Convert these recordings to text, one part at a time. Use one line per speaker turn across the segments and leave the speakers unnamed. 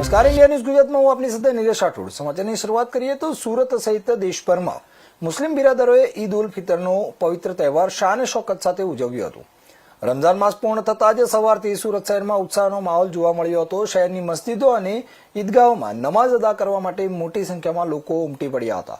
નમસ્કાર, India news ગુજરાતમાં હું આપની સાથે નિલેશ રાઠોડ. સમાચારની શરૂઆત કરીએ તો સુરત સહિત દેશભરમાં મુસ્લિમ બિરાદરોએ ઈદ ઉલ ફિતરનો પવિત્ર તહેવાર શાન શૌકત સાથે ઉજવ્યો હતો. રમઝાન માસ પૂર્ણ થતાં જ સવારથી સુરત શહેરમાં ઉત્સાહનો માહોલ જોવા મળ્યો હતો. શહેરની મસ્જિદો અને ઈદગાહોમાં નમાઝ અદા કરવા માટે મોટી સંખ્યામાં લોકો ઉમટી પડ્યા હતા.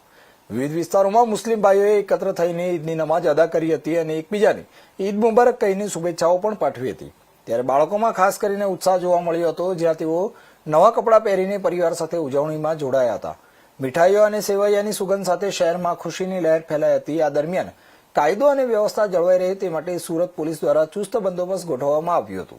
વિવિધ વિસ્તારોમાં મુસ્લિમ ભાઈઓએ એકત્ર થઈને ઈદની નમાઝ અદા કરી હતી અને એકબીજાને ઈદ મુબારક કહીને શુભેચ્છાઓ પણ પાઠવી હતી. ત્યારે બાળકોમાં ખાસ કરીને ઉત્સાહ જોવા મળ્યો હતો, જ્યાં તેઓ નવા કપડાં પહેરીને પરિવાર સાથે ઉજવણીમાં જોડાયા હતા. મીઠાઈઓ અને સેવૈયાની સુગંધ સાથે શહેરમાં ખુશીની લહેર ફેલાઈ હતી. આ દરમિયાન કાયદો અને વ્યવસ્થા જળવાઈ રહે તે માટે સુરત પોલીસ દ્વારા ચુસ્ત બંદોબસ્ત ગોઠવવામાં આવ્યો હતો.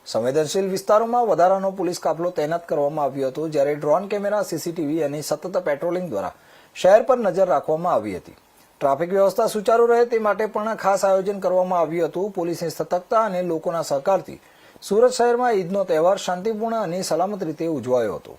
સંવેદનશીલ વિસ્તારોમાં વધારાનો પોલીસ કાફલો તૈનાત કરવામાં આવ્યો હતો, જ્યારે ડ્રોન કેમેરા, સીસીટીવી અને સતત પેટ્રોલિંગ દ્વારા શહેર પર નજર રાખવામાં આવી હતી. ટ્રાફિક વ્યવસ્થા સુચારુ રહે તે માટે પણ ખાસ આયોજન કરવામાં આવ્યું હતું. પોલીસની સતર્કતા અને લોકોના સહકારથી સુરત શહેરમાં ઈદનો તહેવાર શાંતિપૂર્ણ અને સલામત રીતે ઉજવાયો હતો.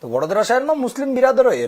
તો વડોદરા શહેરમાં મુસ્લિમ બિરાદરોએ